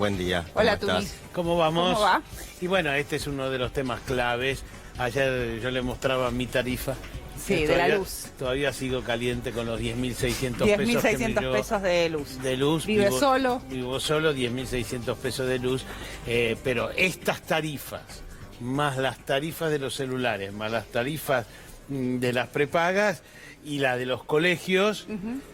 Buen día. Hola, ¿Cómo Tuni. estás? ¿Cómo vamos? ¿Cómo va? Y bueno, este es uno de los temas claves. Ayer yo le mostraba mi tarifa. Sí, de la luz. Todavía sigo caliente con los 10.600 pesos. 10.600 pesos de luz. De luz. ¿Vive solo? Vivo solo, 10.600 pesos de luz. Pero estas tarifas, más las tarifas de los celulares, más las tarifas de las prepagas y la de los colegios,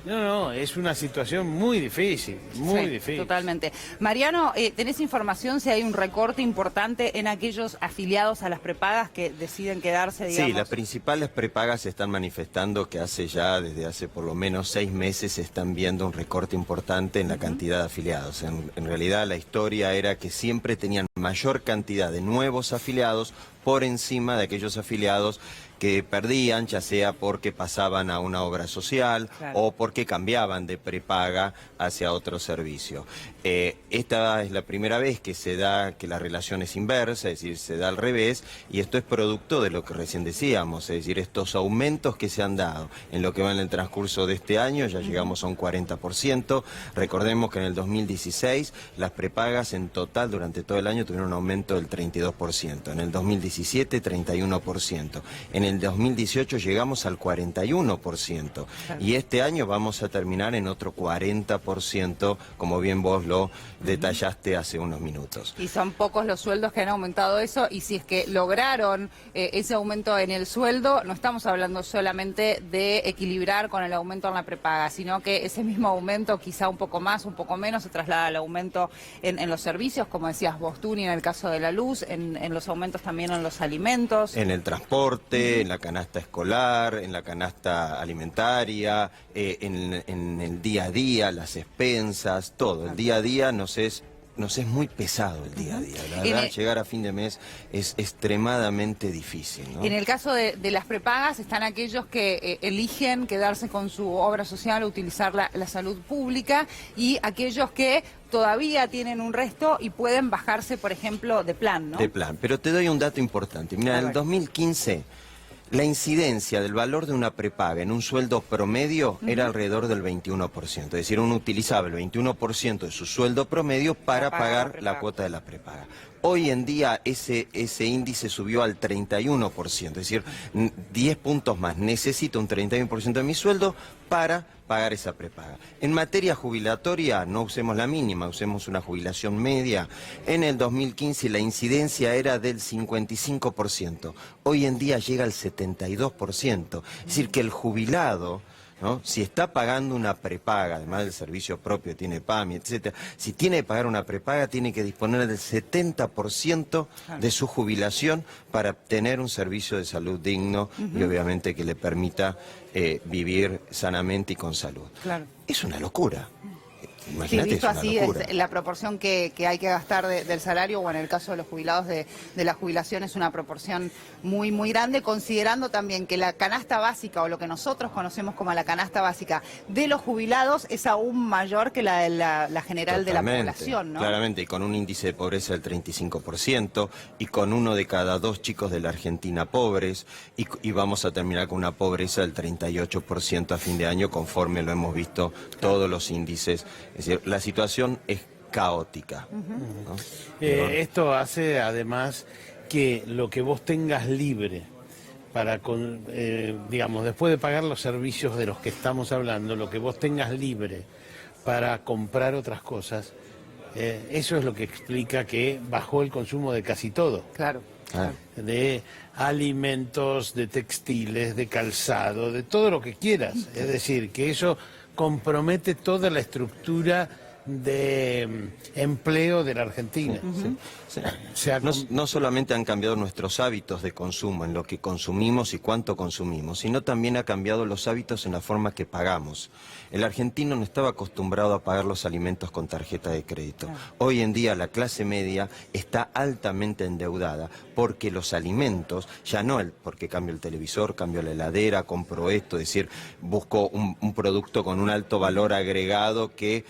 no, es una situación muy difícil, muy Sí, difícil. Totalmente. Mariano, ¿tenés información si hay un recorte importante en aquellos afiliados a las prepagas que deciden quedarse, digamos? Sí, las principales prepagas se están manifestando que desde hace por lo menos 6 meses se están viendo un recorte importante en la cantidad de afiliados. En realidad la historia era que siempre tenían mayor cantidad de nuevos afiliados por encima de aquellos afiliados que perdían, ya sea porque pasaban a una obra social, claro, o porque cambiaban de prepaga hacia otro servicio. Esta es la primera vez que se da que la relación es inversa, es decir, se da al revés, y esto es producto de lo que recién decíamos, es decir, estos aumentos que se han dado en lo que va en el transcurso de este año, ya llegamos a un 40%. Recordemos que en el 2016 las prepagas en total durante todo el año tuvieron un aumento del 32%, en el 2017 31%, en el 2018 llegamos al 41%, y este año vamos a terminar en otro 40%, como bien vos lo detallaste hace unos minutos. Y son pocos los sueldos que han aumentado eso, y si es que lograron ese aumento en el sueldo, no estamos hablando solamente de equilibrar con el aumento en la prepaga, sino que ese mismo aumento, quizá un poco más, un poco menos, se traslada al aumento en los servicios, como decías vos, Tuni, en el caso de la luz, en los aumentos también en los alimentos. En el transporte, en la canasta escolar, en la canasta alimentaria, en el día a día, las expensas, todo. El día a día nos es muy pesado el día a día. La verdad, llegar a fin de mes es extremadamente difícil, ¿no? En el caso de las prepagas están aquellos que eligen quedarse con su obra social, utilizar la salud pública, y aquellos que todavía tienen un resto y pueden bajarse, por ejemplo, de plan, ¿no? De plan, pero te doy un dato importante. Mira, en el 2015... la incidencia del valor de una prepaga en un sueldo promedio era alrededor del 21%. Es decir, uno utilizaba el 21% de su sueldo promedio para pagar la cuota de la prepaga. Hoy en día ese índice subió al 31%, es decir, 10 puntos más. Necesito un 31% de mi sueldo para pagar esa prepaga. En materia jubilatoria, no usemos la mínima, usemos una jubilación media. En el 2015 la incidencia era del 55%. Hoy en día llega al 72%. Es decir, que el jubilado, ¿no?, si está pagando una prepaga, además del servicio propio, tiene PAMI, etcétera, si tiene que pagar una prepaga, tiene que disponer del 70% de su jubilación para tener un servicio de salud digno y obviamente que le permita vivir sanamente y con salud. Claro. Es una locura. Imagínate, sí, visto es una así, locura. es la proporción que hay que gastar del salario, o en el caso de los jubilados de la jubilación, es una proporción muy, muy grande, considerando también que la canasta básica, o lo que nosotros conocemos como la canasta básica de los jubilados, es aún mayor que la de la general de la población, ¿no? Claramente, y con un índice de pobreza del 35%, y con 1 de cada 2 chicos de la Argentina pobres, y vamos a terminar con una pobreza del 38% a fin de año, conforme lo hemos visto todos los índices. Es decir, la situación es caótica, ¿no? Esto hace además que lo que vos tengas libre para, digamos, después de pagar los servicios de los que estamos hablando, lo que vos tengas libre para comprar otras cosas, eso es lo que explica que bajó el consumo de casi todo. Claro. De alimentos, de textiles, de calzado, de todo lo que quieras. Es decir, que eso compromete toda la estructura de empleo de la Argentina. No solamente han cambiado nuestros hábitos de consumo, en lo que consumimos y cuánto consumimos, sino también ha cambiado los hábitos en la forma que pagamos. El argentino no estaba acostumbrado a pagar los alimentos con tarjeta de crédito. Hoy en día la clase media está altamente endeudada porque los alimentos, ya no porque cambio el televisor, cambio la heladera, compro esto, es decir, busco un producto con un alto valor agregado que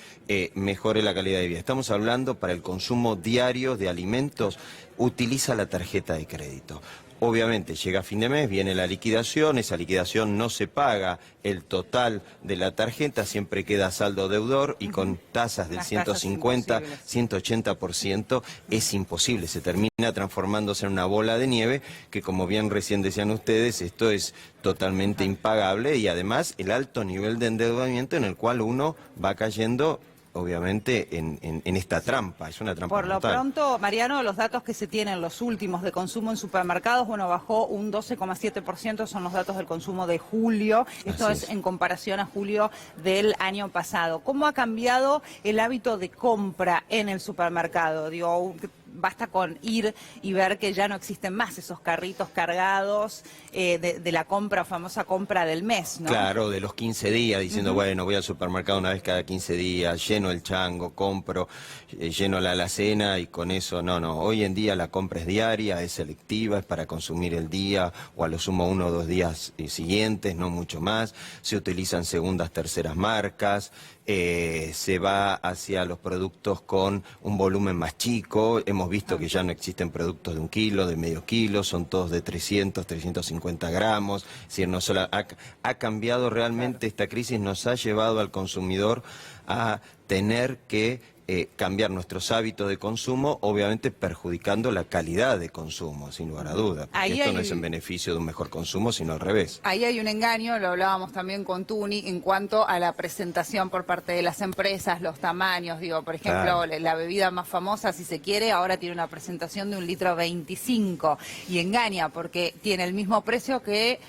mejore la calidad de vida. Estamos hablando para el consumo diario de alimentos, utiliza la tarjeta de crédito. Obviamente llega a fin de mes, viene la liquidación, esa liquidación no se paga el total de la tarjeta, siempre queda saldo deudor y con tasas del Las 150, tasas 180% es imposible, se termina transformándose en una bola de nieve que, como bien recién decían ustedes, esto es totalmente impagable y además el alto nivel de endeudamiento en el cual uno va cayendo obviamente en esta trampa, es una trampa Por lo mortal. pronto, Mariano, los datos que se tienen, los últimos de consumo en supermercados, bueno, bajó un 12,7%, son los datos del consumo de julio, esto Así es en comparación a julio del año pasado. ¿Cómo ha cambiado el hábito de compra en el supermercado? Digo, basta con ir y ver que ya no existen más esos carritos cargados de la compra, famosa compra del mes, ¿no? Claro, de los 15 días, diciendo, bueno, voy al supermercado una vez cada 15 días, lleno el chango, compro, lleno la alacena y con eso, no. Hoy en día la compra es diaria, es selectiva, es para consumir el día o a lo sumo 1 o 2 días siguientes, no mucho más. Se utilizan segundas, terceras marcas. Se va hacia los productos con un volumen más chico. Hemos visto que ya no existen productos de 1 kilo, de medio kilo, son todos de 300, 350 gramos. Es decir, no solo ha cambiado realmente esta crisis, nos ha llevado al consumidor a tener que cambiar nuestros hábitos de consumo, obviamente perjudicando la calidad de consumo, sin lugar a duda. Porque esto no es en beneficio de un mejor consumo, sino al revés. Ahí hay un engaño, lo hablábamos también con Tuni, en cuanto a la presentación por parte de las empresas, los tamaños. Digo, por ejemplo, Claro. la bebida más famosa, si se quiere, ahora tiene una presentación de 1,25 litros. Y engaña, porque tiene el mismo precio que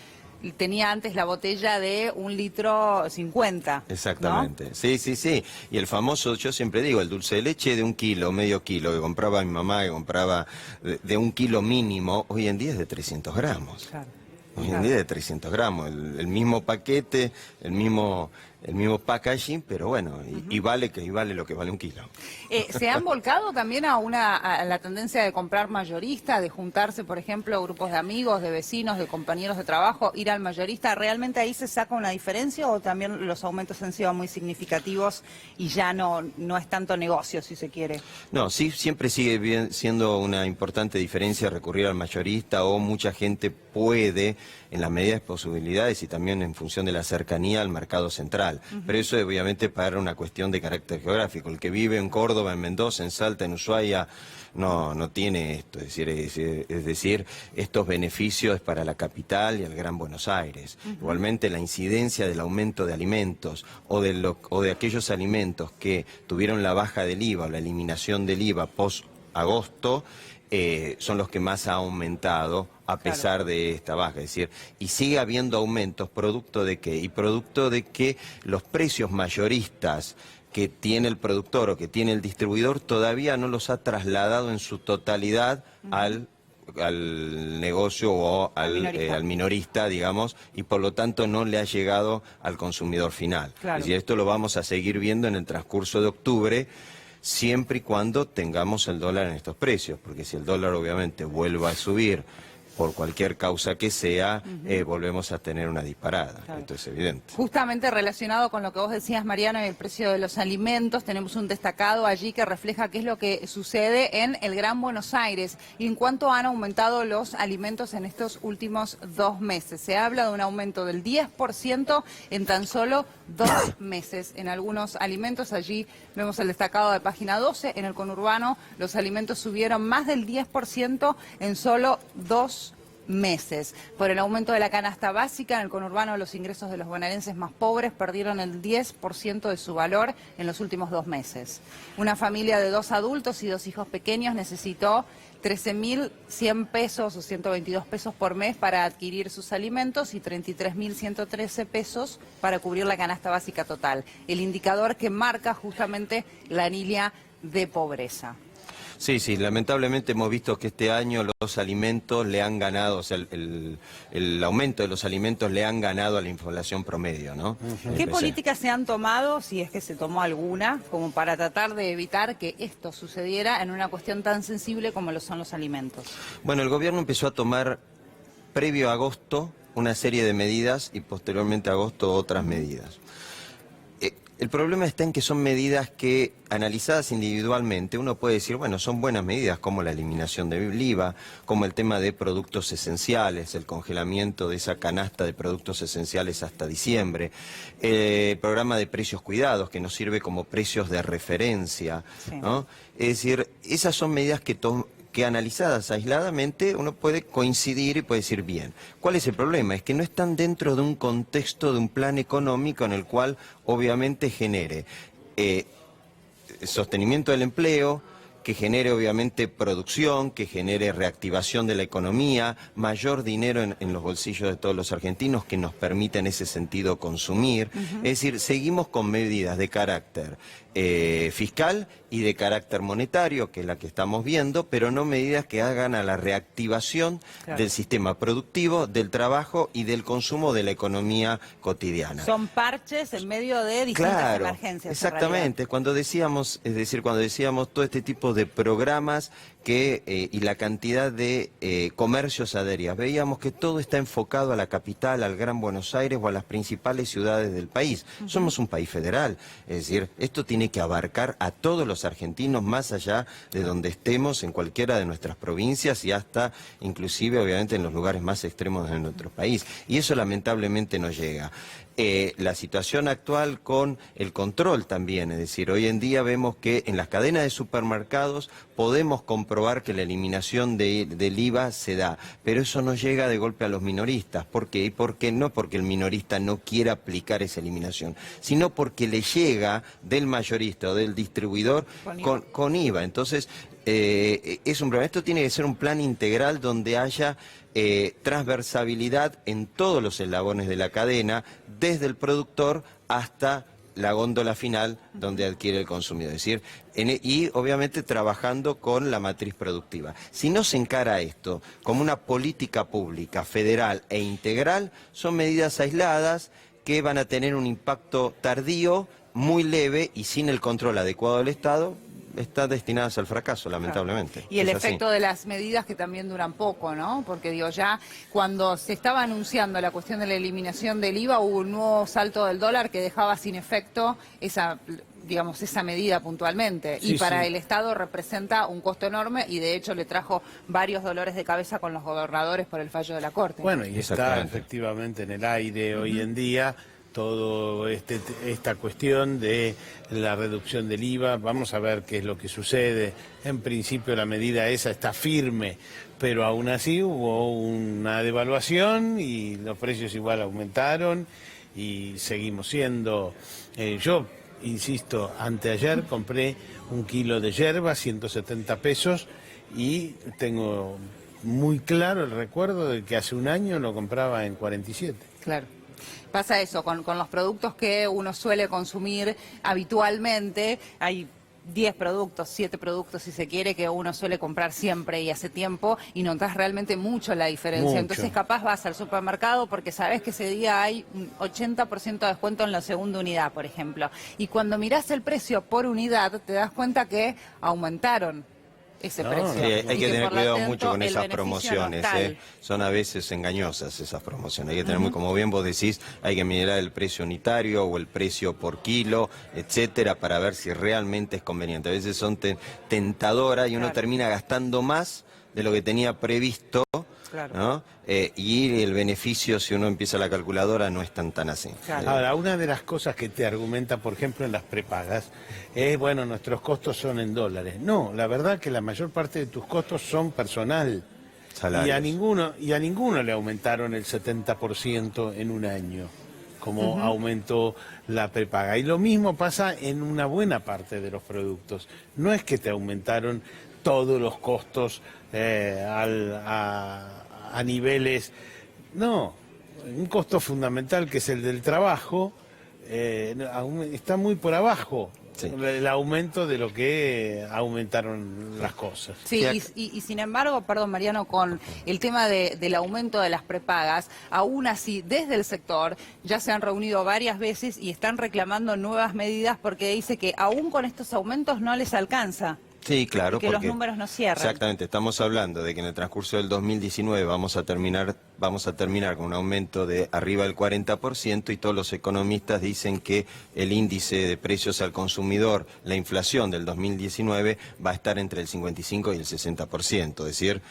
tenía antes la botella de 1,50 litros. Exactamente, ¿no? sí. Y el famoso, yo siempre digo, el dulce de leche de 1 kilo, medio kilo, que compraba mi mamá, que compraba de 1 kilo mínimo, hoy en día es de 300 gramos. Claro. Hoy en día es de 300 gramos, el mismo paquete, el mismo packaging, pero bueno, y vale lo que vale 1 kilo. ¿Se han volcado también a la tendencia de comprar mayorista, de juntarse, por ejemplo, grupos de amigos, de vecinos, de compañeros de trabajo, ir al mayorista? ¿Realmente ahí se saca una diferencia o también los aumentos han sido muy significativos y ya no es tanto negocio, si se quiere? No, sí, siempre sigue siendo una importante diferencia recurrir al mayorista, o mucha gente puede, en la medida de posibilidades y también en función de la cercanía, al mercado central. Pero eso obviamente para una cuestión de carácter geográfico. El que vive en Córdoba, en Mendoza, en Salta, en Ushuaia, no tiene esto. Es decir, estos beneficios para la capital y el Gran Buenos Aires. Igualmente la incidencia del aumento de alimentos o de aquellos alimentos que tuvieron la baja del IVA o la eliminación del IVA post-agosto, son los que más ha aumentado a pesar de esta baja. Es decir, y sigue habiendo aumentos, ¿producto de qué? Y producto de que los precios mayoristas que tiene el productor o que tiene el distribuidor todavía no los ha trasladado en su totalidad al negocio o al minorista, digamos, y por lo tanto no le ha llegado al consumidor final. Claro. Es decir, esto lo vamos a seguir viendo en el transcurso de octubre, siempre y cuando tengamos el dólar en estos precios, porque si el dólar obviamente vuelve a subir por cualquier causa que sea, volvemos a tener una disparada. Claro. Esto es evidente. Justamente relacionado con lo que vos decías, Mariano, y el precio de los alimentos, tenemos un destacado allí que refleja qué es lo que sucede en el Gran Buenos Aires y en cuánto han aumentado los alimentos en estos últimos 2 meses. Se habla de un aumento del 10% en tan solo 2 meses. En algunos alimentos, allí vemos el destacado de página 12, en el conurbano los alimentos subieron más del 10% en solo 2 meses. Por el aumento de la canasta básica, en el conurbano los ingresos de los bonaerenses más pobres perdieron el 10% de su valor en los últimos 2 meses. Una familia de 2 adultos y 2 hijos pequeños necesitó 13.100 pesos o 122 pesos por mes para adquirir sus alimentos y 33.113 pesos para cubrir la canasta básica total. El indicador que marca justamente la línea de pobreza. Sí, lamentablemente hemos visto que este año los alimentos le han ganado, o sea, el aumento de los alimentos le han ganado a la inflación promedio, ¿no? ¿Qué políticas se han tomado, si es que se tomó alguna, como para tratar de evitar que esto sucediera en una cuestión tan sensible como lo son los alimentos? Bueno, el gobierno empezó a tomar, previo a agosto, una serie de medidas y posteriormente a agosto otras medidas. El problema está en que son medidas que, analizadas individualmente, uno puede decir, bueno, son buenas medidas, como la eliminación del IVA, como el tema de productos esenciales, el congelamiento de esa canasta de productos esenciales hasta diciembre, el programa de precios cuidados, que nos sirve como precios de referencia, ¿no? Es decir, esas son medidas que analizadas aisladamente uno puede coincidir y puede decir bien. ¿Cuál es el problema? Es que no están dentro de un contexto de un plan económico en el cual obviamente genere sostenimiento del empleo, que genere obviamente producción, que genere reactivación de la economía, mayor dinero en los bolsillos de todos los argentinos que nos permita en ese sentido consumir. Es decir, seguimos con medidas de carácter fiscal y de carácter monetario, que es la que estamos viendo, pero no medidas que hagan a la reactivación del sistema productivo, del trabajo y del consumo de la economía cotidiana. Son parches en medio de distintas emergencias. Exactamente, cuando decíamos, es decir, cuando decíamos todo este tipo de programas y la cantidad de comercios adheridos, veíamos que todo está enfocado a la capital, al Gran Buenos Aires o a las principales ciudades del país. Somos un país federal, es decir, esto tiene que abarcar a todos los argentinos más allá de donde estemos, en cualquiera de nuestras provincias y hasta inclusive obviamente en los lugares más extremos de nuestro país. Y eso lamentablemente no llega. La situación actual con el control también, es decir, hoy en día vemos que en las cadenas de supermercados podemos comprobar que la eliminación del IVA se da, pero eso no llega de golpe a los minoristas. ¿Por qué? ¿Y por qué? No porque el minorista no quiera aplicar esa eliminación, sino porque le llega del mayorista o del distribuidor con IVA. Entonces, es un problema. Esto tiene que ser un plan integral donde haya transversalidad en todos los eslabones de la cadena, desde el productor hasta la góndola final donde adquiere el consumidor. Es decir, y obviamente trabajando con la matriz productiva. Si no se encara esto como una política pública, federal e integral, son medidas aisladas que van a tener un impacto tardío, muy leve y sin el control adecuado del Estado, está destinadas al fracaso, lamentablemente. Y el efecto de las medidas que también duran poco, ¿no? Porque digo, ya cuando se estaba anunciando la cuestión de la eliminación del IVA, hubo un nuevo salto del dólar que dejaba sin efecto esa medida puntualmente. Y para el Estado representa un costo enorme y de hecho le trajo varios dolores de cabeza con los gobernadores por el fallo de la Corte. Bueno, y está efectivamente en el aire hoy en día toda esta cuestión de la reducción del IVA. Vamos a ver qué es lo que sucede. En principio la medida esa está firme, pero aún así hubo una devaluación y los precios igual aumentaron y seguimos siendo... yo insisto, anteayer compré un kilo de yerba, 170 pesos, y tengo muy claro el recuerdo de que hace un año lo compraba en 47. Claro. Pasa eso, con los productos que uno suele consumir habitualmente, hay 10 productos, 7 productos si se quiere, que uno suele comprar siempre y hace tiempo, y notas realmente mucho la diferencia. Entonces capaz vas al supermercado porque sabes que ese día hay un 80% de descuento en la segunda unidad, por ejemplo. Y cuando mirás el precio por unidad, te das cuenta que aumentaron ese precio. Sí, hay que tener cuidado mucho con esas promociones, son a veces engañosas esas promociones. Hay que tener muy, como bien vos decís, hay que mirar el precio unitario o el precio por kilo, etcétera, para ver si realmente es conveniente. A veces son tentadoras y uno termina gastando más de lo que tenía previsto, ¿no? Y el beneficio, si uno empieza la calculadora, no es tan así. Ahora, una de las cosas que te argumenta, por ejemplo, en las prepagas, es, bueno, nuestros costos son en dólares. No, la verdad que la mayor parte de tus costos son personal. Salarios. Y a ninguno le aumentaron el 70% en un año, como aumentó la prepaga. Y lo mismo pasa en una buena parte de los productos. No es que te aumentaron todos los costos a niveles... No, un costo fundamental que es el del trabajo está muy por abajo. El aumento de lo que aumentaron las cosas. Sí, y sin embargo, perdón Mariano, con el tema del aumento de las prepagas, aún así desde el sector ya se han reunido varias veces y están reclamando nuevas medidas porque dice que aún con estos aumentos no les alcanza Sí, claro, que los porque números no cierran. exactamente, estamos hablando de que en el transcurso del 2019 vamos a terminar con un aumento de arriba del 40% y todos los economistas dicen que el índice de precios al consumidor, la inflación del 2019 va a estar entre el 55 y el 60%, es decir,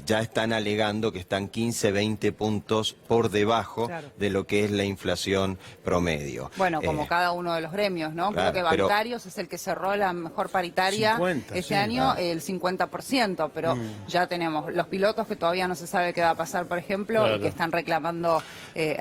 ya están alegando que están 15, 20 puntos por debajo de lo que es la inflación promedio. Bueno, como cada uno de los gremios, ¿no? Claro, creo que Bancarios es el que cerró la mejor paritaria 50, este sí. año, el 50%, pero ya tenemos los pilotos que todavía no se sabe qué va a pasar, por ejemplo, y que están reclamando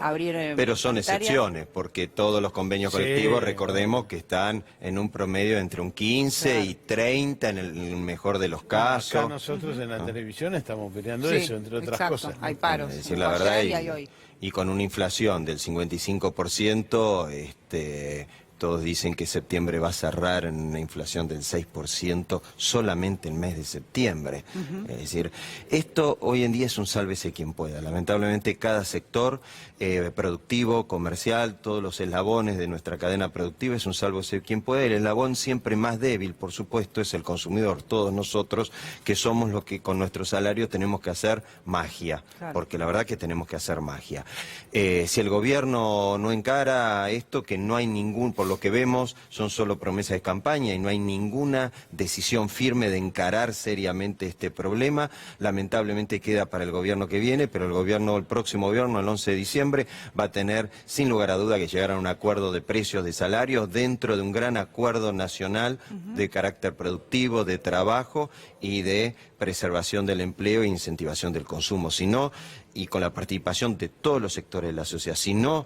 abrir Pero son paritarias. excepciones, porque todos los convenios colectivos, recordemos que están en un promedio entre un 15 y 30 en el mejor de los casos. Acá nosotros en la televisión estamos peleando Sí, eso, entre otras exacto, cosas. hay paros. Es decir, la verdad, Ayer y hay hoy. y con una inflación del 55%, todos dicen que septiembre va a cerrar en una inflación del 6% solamente el mes de septiembre. Es decir, esto hoy en día es un sálvese quien pueda. Lamentablemente cada sector productivo, comercial, todos los eslabones de nuestra cadena productiva es un sálvese quien pueda. El eslabón siempre más débil, por supuesto, es el consumidor. Todos nosotros que somos los que con nuestro salario tenemos que hacer magia, porque la verdad que tenemos que hacer magia. Si el gobierno no encara esto, que no hay ningún, por lo que vemos, son solo promesas de campaña y no hay ninguna decisión firme de encarar seriamente este problema, lamentablemente queda para el gobierno que viene, pero el próximo gobierno, el 11 de diciembre, va a tener, sin lugar a duda, que llegar a un acuerdo de precios de salarios dentro de un gran acuerdo nacional de carácter productivo, de trabajo y de preservación del empleo e incentivación del consumo. Si no, y con la participación de todos los sectores de la sociedad, si no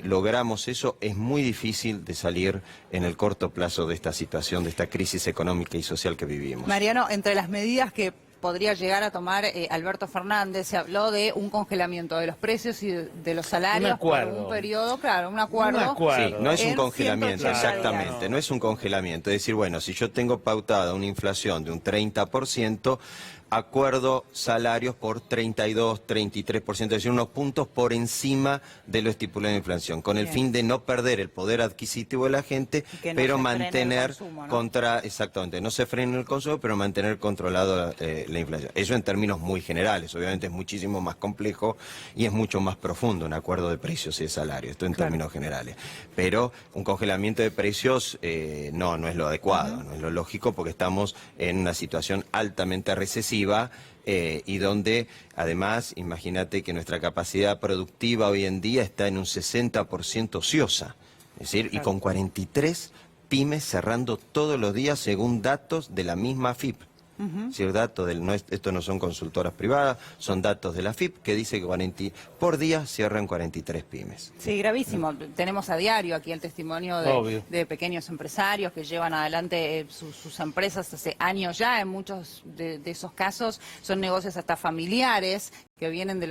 logramos eso, es muy difícil de salir en el corto plazo de esta situación, de esta crisis económica y social que vivimos. Mariano, entre las medidas que podría llegar a tomar Alberto Fernández, se habló de un congelamiento de los precios y de los salarios por un periodo, un acuerdo. Sí, no es un congelamiento, 180 exactamente, días. no es un congelamiento. Es decir, bueno, si yo tengo pautada una inflación de un 30%, acuerdo salarios por 32, 33%, es decir, unos puntos por encima de lo estipulado en inflación, con el fin de no perder el poder adquisitivo de la gente, pero mantener exactamente, no se frene el consumo, pero mantener controlado la inflación. Eso en términos muy generales, obviamente es muchísimo más complejo y es mucho más profundo un acuerdo de precios y de salarios, esto en términos generales. Pero un congelamiento de precios no es lo adecuado, no es lo lógico, porque estamos en una situación altamente recesiva, y donde además, imagínate que nuestra capacidad productiva hoy en día está en un 60% ociosa, es decir, y con 43 pymes cerrando todos los días según datos de la misma AFIP. Es decir, esto no son consultoras privadas, son datos de la AFIP que dice que por día cierran 43 pymes. Sí, gravísimo. Tenemos a diario aquí el testimonio de pequeños empresarios que llevan adelante sus empresas hace años ya. En muchos de esos casos son negocios hasta familiares que vienen de los